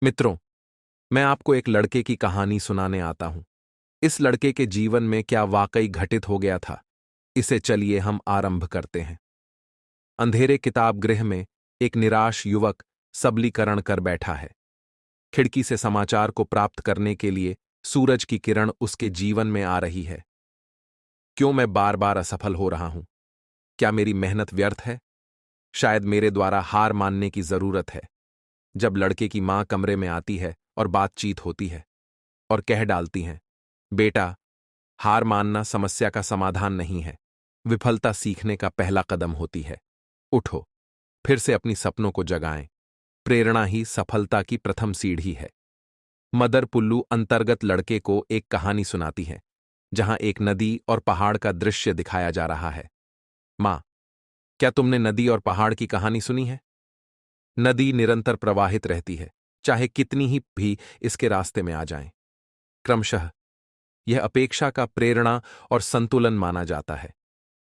मित्रों, मैं आपको एक लड़के की कहानी सुनाने आता हूं। इस लड़के के जीवन में क्या वाकई घटित हो गया था, इसे चलिए हम आरंभ करते हैं। अंधेरे किताब गृह में एक निराश युवक सबलीकरण कर बैठा है। खिड़की से समाचार को प्राप्त करने के लिए सूरज की किरण उसके जीवन में आ रही है। क्यों मैं बार बार असफल हो रहा हूं? क्या मेरी मेहनत व्यर्थ है? शायद मेरे द्वारा हार मानने की जरूरत है। जब लड़के की मां कमरे में आती है और बातचीत होती है और कह डालती हैं, बेटा, हार मानना समस्या का समाधान नहीं है, विफलता सीखने का पहला कदम होती है। उठो, फिर से अपनी सपनों को जगाएं। प्रेरणा ही सफलता की प्रथम सीढ़ी है। मदर पुल्लू अंतर्गत लड़के को एक कहानी सुनाती है, जहां एक नदी और पहाड़ का दृश्य दिखाया जा रहा है। मां, क्या तुमने नदी और पहाड़ की कहानी सुनी है? नदी निरंतर प्रवाहित रहती है, चाहे कितनी ही भी इसके रास्ते में आ जाएं। क्रमशः यह अपेक्षा का प्रेरणा और संतुलन माना जाता है।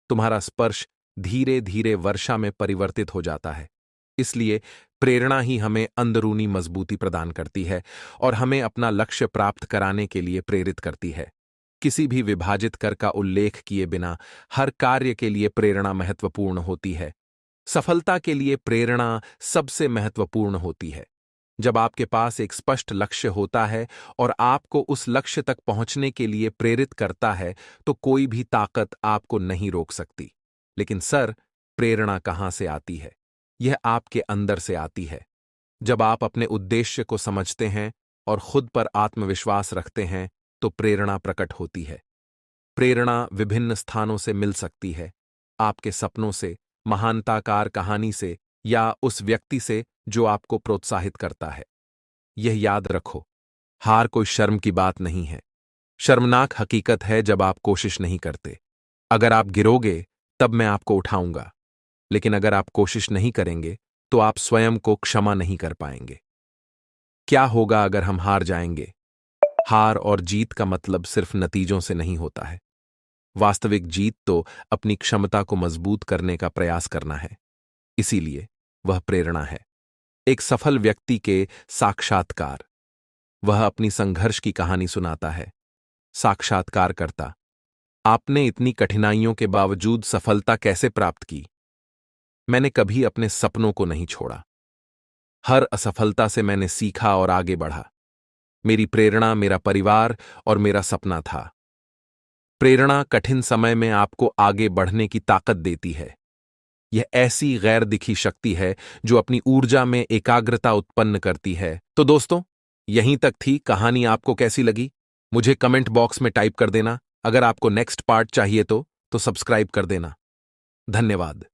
तुम्हारा स्पर्श धीरे धीरे वर्षा में परिवर्तित हो जाता है। इसलिए प्रेरणा ही हमें अंदरूनी मजबूती प्रदान करती है और हमें अपना लक्ष्य प्राप्त कराने के लिए प्रेरित करती है। किसी भी विभाजित कर का उल्लेख किए बिना हर कार्य के लिए प्रेरणा महत्वपूर्ण होती है। सफलता के लिए प्रेरणा सबसे महत्वपूर्ण होती है। जब आपके पास एक स्पष्ट लक्ष्य होता है और आपको उस लक्ष्य तक पहुंचने के लिए प्रेरित करता है, तो कोई भी ताकत आपको नहीं रोक सकती। लेकिन सर, प्रेरणा कहां से आती है? यह आपके अंदर से आती है। जब आप अपने उद्देश्य को समझते हैं और खुद पर आत्मविश्वास रखते हैं, तो प्रेरणा प्रकट होती है। प्रेरणा विभिन्न स्थानों से मिल सकती है। आपके सपनों से, महानताकार कहानी से, या उस व्यक्ति से जो आपको प्रोत्साहित करता है। यह याद रखो, हार कोई शर्म की बात नहीं है। शर्मनाक हकीकत है जब आप कोशिश नहीं करते। अगर आप गिरोगे, तब मैं आपको उठाऊंगा। लेकिन अगर आप कोशिश नहीं करेंगे, तो आप स्वयं को क्षमा नहीं कर पाएंगे। क्या होगा अगर हम हार जाएंगे? हार और जीत का मतलब सिर्फ नतीजों से नहीं होता है। वास्तविक जीत तो अपनी क्षमता को मजबूत करने का प्रयास करना है। इसीलिए वह प्रेरणा है। एक सफल व्यक्ति के साक्षात्कार। वह अपनी संघर्ष की कहानी सुनाता है। साक्षात्कारकर्ता, आपने इतनी कठिनाइयों के बावजूद सफलता कैसे प्राप्त की? मैंने कभी अपने सपनों को नहीं छोड़ा। हर असफलता से मैंने सीखा और आगे बढ़ा। मेरी प्रेरणा मेरा परिवार और मेरा सपना था। प्रेरणा कठिन समय में आपको आगे बढ़ने की ताकत देती है। यह ऐसी गैर दिखी शक्ति है जो अपनी ऊर्जा में एकाग्रता उत्पन्न करती है। तो दोस्तों, यहीं तक थी कहानी। आपको कैसी लगी? मुझे कमेंट बॉक्स में टाइप कर देना। अगर आपको नेक्स्ट पार्ट चाहिए तो सब्सक्राइब कर देना। धन्यवाद।